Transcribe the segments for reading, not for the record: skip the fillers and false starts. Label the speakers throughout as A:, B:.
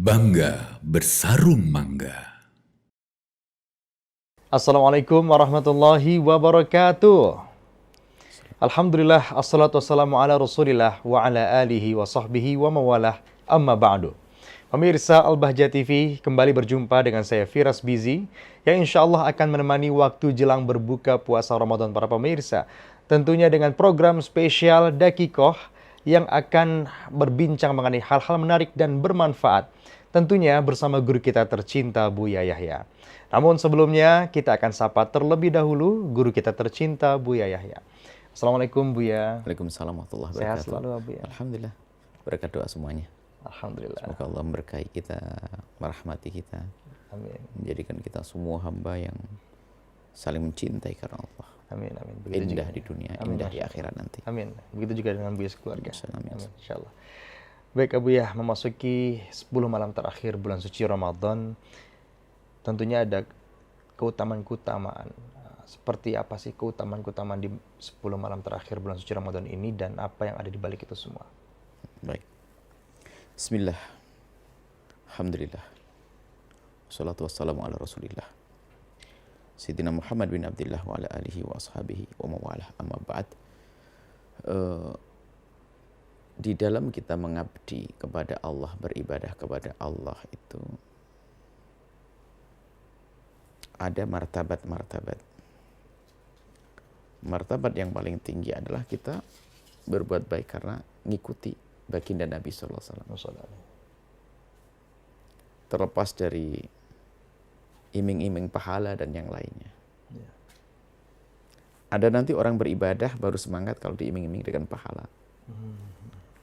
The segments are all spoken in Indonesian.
A: Bangga bersarung mangga.
B: Assalamualaikum warahmatullahi wabarakatuh. Alhamdulillah, assalatu wassalamu ala rasulillah wa ala alihi wa sahbihi wa mawalah, amma ba'du. Pemirsa Al-Bahjah TV, kembali berjumpa dengan saya Firas Bizi, yang insya Allah akan menemani waktu jelang berbuka puasa Ramadan para pemirsa. Tentunya dengan program spesial Dakikoh yang akan berbincang mengenai hal-hal menarik dan bermanfaat. Tentunya bersama guru kita tercinta Buya Yahya. Namun sebelumnya kita akan sapa terlebih dahulu guru kita tercinta Buya Yahya. Assalamualaikum Buya.
C: Waalaikumsalam warahmatullahi
B: Sehat
C: wabarakatuh.
B: selalu Buya.
C: Alhamdulillah. Berkat doa semuanya.
B: Alhamdulillah.
C: Semoga Allah memberkahi kita, merahmati kita,
B: Amin.
C: menjadikan kita semua hamba yang saling mencintai karena Allah.
B: Amin, amin.
C: Indah di dunia,
B: amin,
C: indah di akhirat nanti.
B: Amin. Begitu juga dengan Buya sekeluarga.
C: Amin.
B: Amin. Insyaallah. Baik Buya, memasuki 10 malam terakhir bulan suci Ramadan, tentunya ada keutamaan-keutamaan. Seperti apa sih keutamaan-keutamaan di 10 malam terakhir bulan suci Ramadan ini dan apa yang ada di balik itu semua?
C: Baik. Bismillah. Alhamdulillah. Wassalatu wassalamu ala rasulillah. Sayyidina Muhammad bin Abdullah wa ala alihi wa ashabihi wa mawalah, amma ba'd. Di dalam kita mengabdi kepada Allah, beribadah kepada Allah itu ada martabat-martabat. Martabat yang paling tinggi adalah kita berbuat baik karena ngikuti baginda Nabi sallallahu alaihi wasallam. Terlepas dari iming-iming pahala dan yang lainnya. Ya. Ada nanti orang beribadah baru semangat kalau diiming-iming dengan pahala.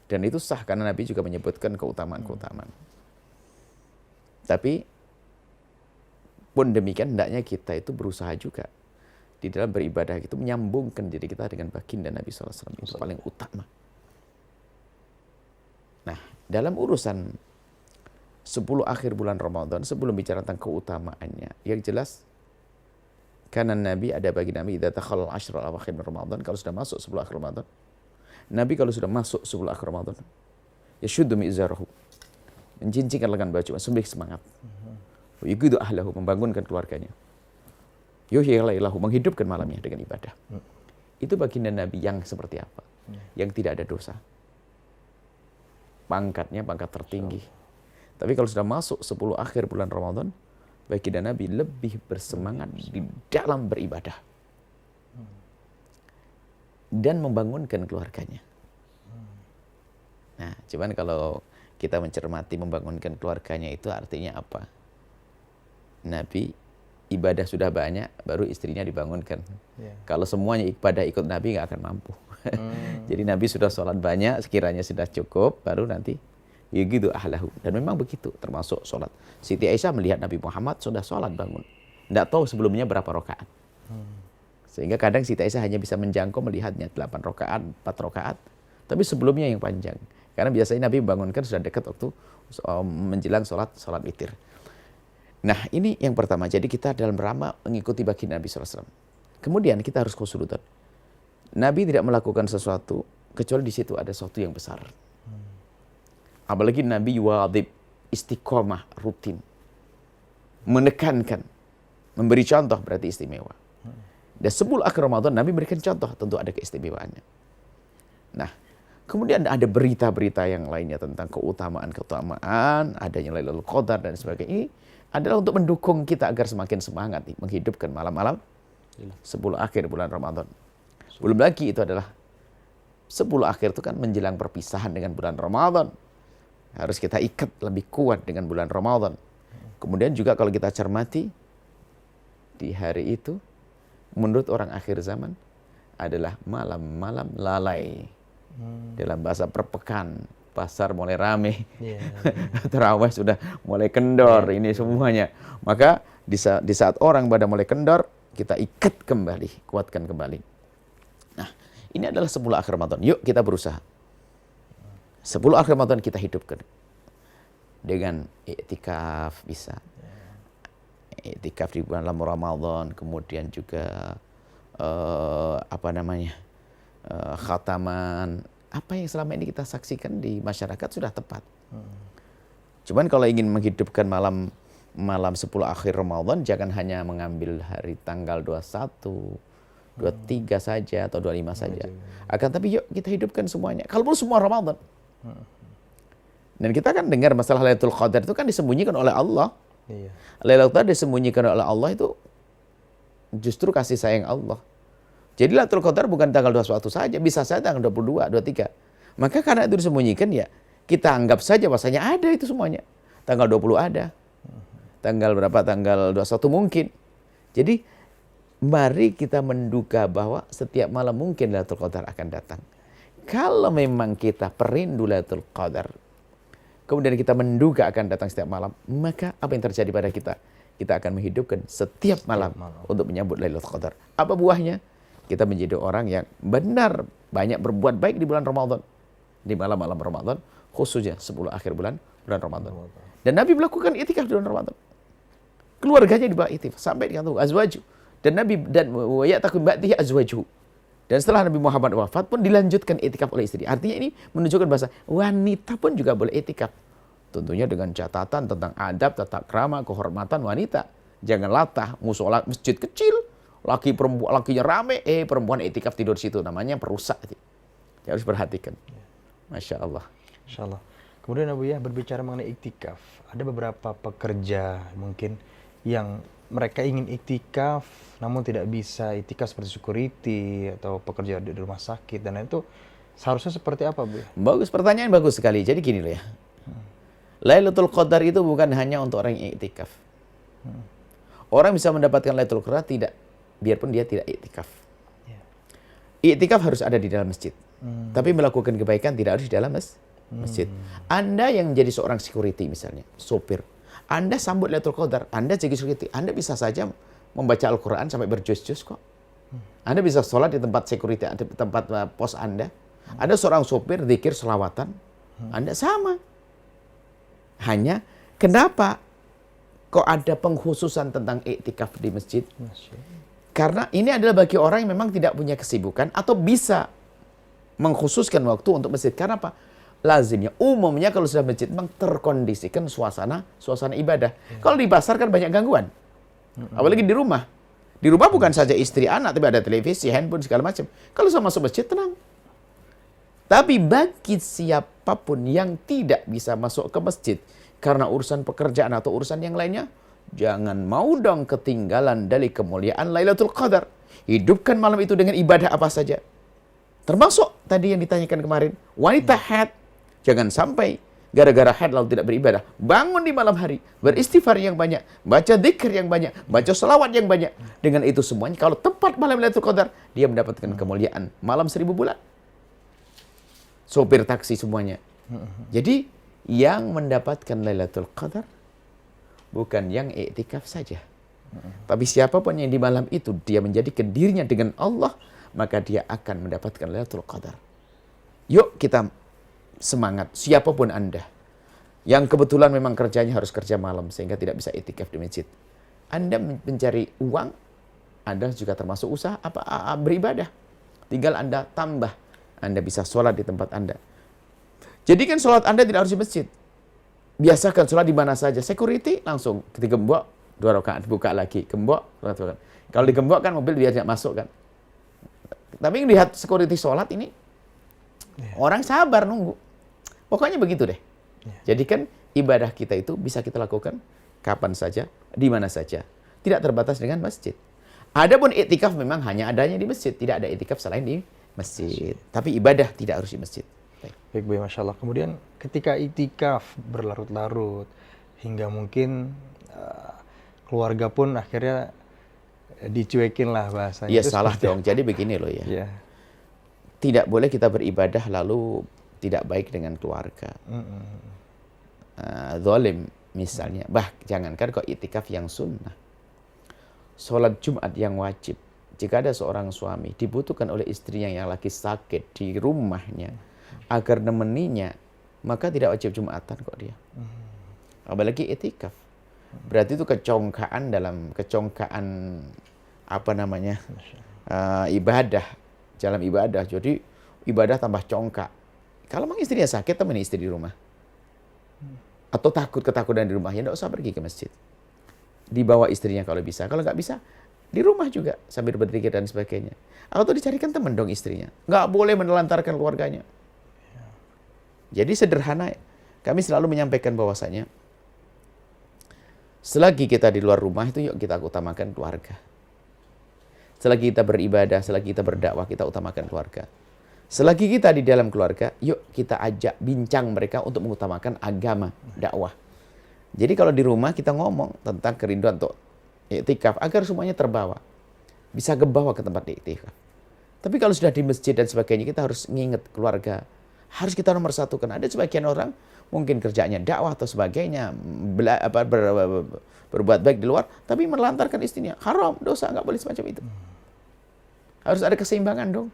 C: Dan itu sah karena Nabi juga menyebutkan keutamaan-keutamaan. Tapi pun demikian hendaknya kita itu berusaha juga di dalam beribadah itu menyambungkan diri kita dengan baginda Nabi SAW. Itu paling utama. Nah, dalam urusan 10 akhir bulan Ramadan, sebelum bicara tentang keutamaannya, yang jelas karena Nabi ada bagi Nabi idza takhalal ashrul awakhir min Ramadan, kalau sudah masuk 10 akhir Ramadan, Nabi kalau sudah masuk 10 akhir Ramadan, yashuddu mi'zarahu, menjincingkan lengan baju, sembih semangat. Yuqidu ahlahu, membangunkan keluarganya. Yuhyi lailahu, menghidupkan malamnya dengan ibadah. Itu baginda Nabi yang seperti apa? Yang tidak ada dosa. Pangkatnya pangkat tertinggi. Tapi kalau sudah masuk 10 akhir bulan Ramadan, baginda Nabi lebih bersemangat di dalam beribadah. Dan membangunkan keluarganya. Nah, cuman kalau kita mencermati membangunkan keluarganya itu artinya apa? Nabi ibadah sudah banyak, baru istrinya dibangunkan. Kalau semuanya ibadah ikut Nabi nggak akan mampu. Jadi Nabi sudah sholat banyak, sekiranya sudah cukup, baru nanti yugidu ahlahu. Dan memang begitu, termasuk sholat. Siti Aisyah melihat Nabi Muhammad sudah sholat bangun. Nggak tahu sebelumnya berapa rakaat. Sehingga kadang Siti Aisyah hanya bisa menjangkau melihatnya 8 rakaat, 4 rakaat. Tapi sebelumnya yang panjang. Karena biasanya Nabi membangunkan sudah dekat waktu menjelang sholat witir. Nah, ini yang pertama. Jadi kita dalam rama mengikuti baginda Nabi SAW. Kemudian kita harus khusnudzon. Nabi tidak melakukan sesuatu kecuali di situ ada sesuatu yang besar. Apalagi Nabi wadib, istiqomah, rutin. Menekankan, memberi contoh berarti istimewa. Dan 10 akhir Ramadan Nabi berikan contoh, tentu ada keistimewaannya. Nah, kemudian ada berita-berita yang lainnya tentang keutamaan, adanya Lailatul Qadar dan sebagainya. Ini adalah untuk mendukung kita agar semakin semangat menghidupkan malam-malam 10 akhir bulan Ramadan. Belum lagi itu adalah 10 akhir itu kan menjelang perpisahan dengan bulan Ramadan. Harus kita ikat lebih kuat dengan bulan Ramadan. Kemudian juga kalau kita cermati di hari itu, menurut orang akhir zaman adalah malam-malam lalai. Dalam bahasa perpekan, pasar mulai rame, tarawih sudah mulai kendor, ini semuanya. Maka di saat orang pada mulai kendor, kita ikat kembali, kuatkan kembali. Nah, ini adalah 10 akhir Ramadan. Yuk kita berusaha. 10 akhir Ramadan kita hidupkan. Dengan i'tikaf bisa. I'tikaf di bulan Ramadan, kemudian juga khataman, apa yang selama ini kita saksikan di masyarakat sudah tepat. Cuman kalau ingin menghidupkan malam 10 akhir Ramadan, jangan hanya mengambil hari tanggal 21, 23 saja atau 25 saja. Akan tapi yuk kita hidupkan semuanya. Kalaupun semua Ramadan. Dan kita kan dengar masalah Lailatul Qadar itu kan disembunyikan oleh Allah.
B: Iya.
C: Lailatul Qadar disembunyikan oleh Allah itu justru kasih sayang Allah. Jadi Lailatul Qadar bukan tanggal 21 saja, bisa saja tanggal 22, 23. Maka karena itu disembunyikan ya, kita anggap saja bahasanya ada itu semuanya. Tanggal 20 ada. Tanggal berapa? Tanggal 21 mungkin. Jadi mari kita menduga bahwa setiap malam mungkin Lailatul Qadar akan datang. Kalau memang kita perindu Lailatul Qadar, kemudian kita menduga akan datang setiap malam, maka apa yang terjadi pada kita? Kita akan menghidupkan setiap malam untuk menyambut Lailatul Qadar. Apa buahnya? Kita menjadi orang yang benar banyak berbuat baik di bulan Ramadan. Di malam-malam Ramadan, khususnya 10 akhir bulan Ramadan. Dan Nabi melakukan itikaf di bulan Ramadan. Keluarganya dibawa itikaf sampai dikatakan azwaju. Dan Nabi dan wa ya'takum ba'dihi azwaju. Dan setelah Nabi Muhammad wafat pun dilanjutkan itikaf oleh istri. Artinya ini menunjukkan bahasa wanita pun juga boleh itikaf. Tentunya dengan catatan tentang adab, tata krama, kehormatan wanita. Jangan latah, musola masjid kecil, lakinya rame, perempuan itikaf tidur situ, namanya perusak. Ya harus perhatikan. Masya Allah.
B: Masya Allah. Kemudian Abu ya, berbicara mengenai iktikaf, ada beberapa pekerja mungkin yang mereka ingin iktikaf namun tidak bisa iktikaf seperti security atau pekerja di rumah sakit, dan itu seharusnya seperti apa, Bu?
C: Bagus, pertanyaan bagus sekali. Jadi gini loh ya. Lailatul Qadar itu bukan hanya untuk orang yang iktikaf. Orang bisa mendapatkan Lailatul Qadar tidak, biarpun dia tidak iktikaf. Iktikaf harus ada di dalam masjid. Tapi melakukan kebaikan tidak harus di dalam masjid. Anda yang menjadi seorang security misalnya, sopir, Anda sambut Lailatul Qadar, Anda jadi security, Anda bisa saja membaca Al-Quran sampai berjus-jus kok. Anda bisa sholat di tempat security, di tempat pos Anda. Ada seorang sopir, zikir, selawatan, Anda sama. Hanya, kenapa kok ada pengkhususan tentang iktikaf di masjid? Karena ini adalah bagi orang yang memang tidak punya kesibukan atau bisa mengkhususkan waktu untuk masjid. Karena apa? Lazimnya, umumnya kalau sudah masjid memang terkondisikan suasana ibadah. Kalau di pasar kan banyak gangguan. Apalagi di rumah. Di rumah bukan saja istri, anak, tapi ada televisi, handphone, segala macam. Kalau sudah masuk masjid, tenang. Tapi bagi siapapun yang tidak bisa masuk ke masjid karena urusan pekerjaan atau urusan yang lainnya, jangan mau dong ketinggalan dari kemuliaan Lailatul Qadar. Hidupkan malam itu dengan ibadah apa saja. Termasuk tadi yang ditanyakan kemarin, wanita haid. Jangan sampai gara-gara haid lalu tidak beribadah. Bangun di malam hari, beristighfar yang banyak, baca dzikir yang banyak, baca selawat yang banyak. Dengan itu semuanya, kalau tepat malam Lailatul Qadar, dia mendapatkan kemuliaan malam 1000 bulan. Sopir taksi semuanya. Jadi, yang mendapatkan Lailatul Qadar bukan yang iktikaf saja. Tapi siapapun yang di malam itu dia menjadikan dirinya dengan Allah, maka dia akan mendapatkan Lailatul Qadar. Yuk kita semangat, siapapun Anda yang kebetulan memang kerjanya harus kerja malam sehingga tidak bisa iktikaf di masjid. Anda mencari uang, Anda juga termasuk usaha beribadah. Tinggal Anda tambah, Anda bisa sholat di tempat Anda. Jadikan sholat Anda tidak harus di masjid. Biasakan sholat di mana saja. Security langsung ketika gembok 2 rakaat, buka lagi, gembok 2 rakaat. Kalau digembok kan mobil dia tidak masuk kan. Tapi lihat security sholat ini, orang sabar nunggu. Pokoknya begitu deh. Jadikan ibadah kita itu bisa kita lakukan kapan saja, di mana saja. Tidak terbatas dengan masjid. Adapun iktikaf memang hanya adanya di masjid. Tidak ada iktikaf selain di masjid. Tapi ibadah tidak harus di masjid.
B: Baik, Masya Allah. Kemudian ketika iktikaf berlarut-larut, hingga mungkin keluarga pun akhirnya dicuekin lah bahasanya.
C: Iya salah dong. Jadi begini loh ya. Tidak boleh kita beribadah lalu tidak baik dengan keluarga. Zalim misalnya. Jangankan kok iktikaf yang sunnah. Sholat Jumat yang wajib. Jika ada seorang suami dibutuhkan oleh istrinya yang lagi sakit di rumahnya agar nemeninya, maka tidak wajib Jumatan kok dia. Apalagi iktikaf. Berarti itu kecongkaan ibadah, dalam ibadah. Jadi ibadah tambah congkak. Kalau memang istrinya sakit, temani istri di rumah. atau ketakutan di rumahnya, tidak usah pergi ke masjid. Dibawa istrinya kalau bisa. Kalau nggak bisa, di rumah juga sambil berzikir dan sebagainya. Atau dicarikan teman dong istrinya. Nggak boleh menelantarkan keluarganya. Jadi sederhana, kami selalu menyampaikan bahwasanya selagi kita di luar rumah itu yuk kita utamakan keluarga. Selagi kita beribadah, selagi kita berdakwah, kita utamakan keluarga. Selagi kita di dalam keluarga, yuk kita ajak bincang mereka untuk mengutamakan agama, dakwah. Jadi kalau di rumah kita ngomong tentang kerinduan untuk iktikaf agar semuanya terbawa. Bisa kebawa ke tempat iktikaf. Tapi kalau sudah di masjid dan sebagainya, kita harus nginget keluarga. Harus kita nomor satukan. Ada sebagian orang mungkin kerjanya dakwah atau sebagainya, berbuat baik di luar, tapi melantarkan istrinya. Haram, dosa, nggak boleh semacam itu. Harus ada keseimbangan dong.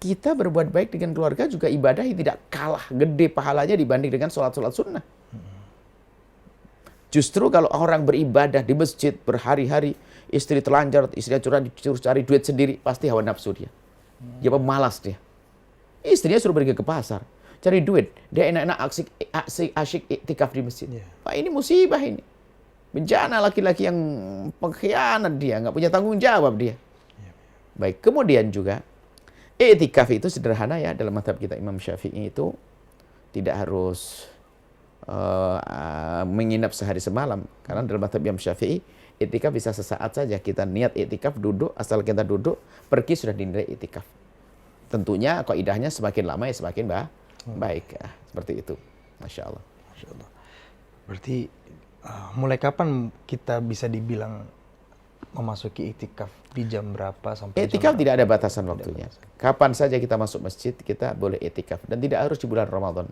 C: Kita berbuat baik dengan keluarga juga ibadah yang tidak kalah gede pahalanya dibanding dengan sholat-sholat sunnah. Justru kalau orang beribadah di masjid berhari-hari, istri telanjang, istrinya disuruh cari duit sendiri, pasti hawa nafsu dia. Dia pemalas dia. Istrinya suruh pergi ke pasar, cari duit. Dia enak-enak asyik iktikaf di masjid. Pak, ini musibah ini. Bencana laki-laki yang pengkhianat dia, nggak punya tanggung jawab dia. Baik, kemudian juga, iktikaf itu sederhana ya, dalam mazhab kita Imam Syafi'i itu tidak harus menginap sehari semalam. Karena dalam mazhab Imam Syafi'i, iktikaf bisa sesaat saja. Kita niat iktikaf, duduk, asal kita duduk, pergi sudah dinilai iktikaf. Tentunya kaidahnya semakin lama ya semakin baik. Ya, seperti itu. Masya Allah.
B: Masya Allah. Berarti mulai kapan kita bisa dibilang memasuki iktikaf? Di jam berapa sampai
C: iktikaf
B: jam
C: tidak ada batasan waktunya. Kapan saja kita masuk masjid, kita boleh iktikaf. Dan tidak harus di bulan Ramadan.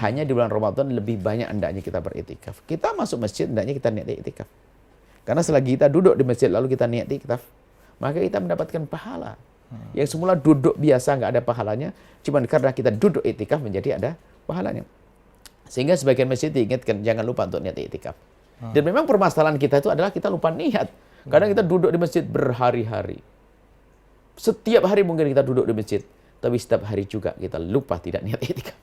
C: Hanya di bulan Ramadan lebih banyak hendaknya kita beriktikaf. Kita masuk masjid, hendaknya kita niat iktikaf. Karena selagi kita duduk di masjid lalu kita niat iktikaf, maka kita mendapatkan pahala. Yang semula duduk biasa nggak ada pahalanya, cuma karena kita duduk iktikaf menjadi ada pahalanya. Sehingga sebagian masjid diingatkan jangan lupa untuk niat iktikaf. Dan memang permasalahan kita itu adalah kita lupa niat. Kadang kita duduk di masjid berhari-hari. Setiap hari mungkin kita duduk di masjid, tapi setiap hari juga kita lupa tidak niat iktikaf.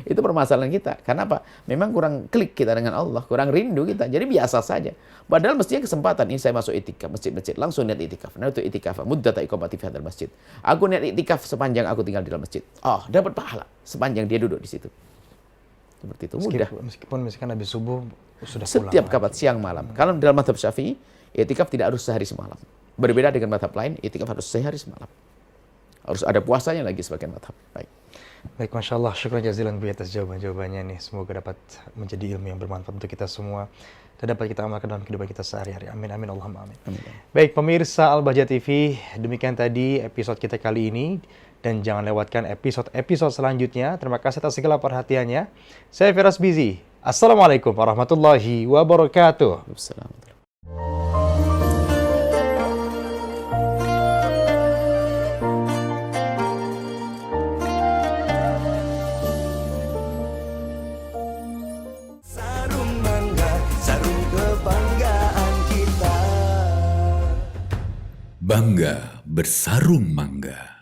C: Itu permasalahan kita. Karena apa? Memang kurang klik kita dengan Allah, kurang rindu kita. Jadi biasa saja. Padahal mestinya kesempatan ini saya masuk iktikaf masjid-masjid, langsung niat iktikaf. Nah itu iktikaf, muddata iqamati fi hadzal masjid. Aku niat iktikaf sepanjang aku tinggal di dalam masjid. Oh, dapat pahala sepanjang dia duduk di situ. Seperti itu mudah.
B: Meskipun misalkan habis subuh sudah pulang.
C: Setiap kapan siang malam. Kalau dalam mazhab Syafi'i, iktikaf tidak harus sehari semalam. Berbeda dengan mazhab lain, iktikaf harus sehari semalam. Harus ada puasanya lagi sebagian mazhab.
B: Baik, Masya Allah. Syukran jazilan Bu atas jawaban-jawabannya nih. Semoga dapat menjadi ilmu yang bermanfaat untuk kita semua dan dapat kita amalkan dalam kehidupan kita sehari-hari. Amin, amin, Allahumma amin. Baik, pemirsa Al-Bahjah TV, demikian tadi episode kita kali ini. Dan jangan lewatkan episode-episode selanjutnya. Terima kasih atas segala perhatiannya. Saya Firas Bizi. Assalamualaikum warahmatullahi wabarakatuh.
C: Assalamualaikum.
A: Bangga bersarung mangga.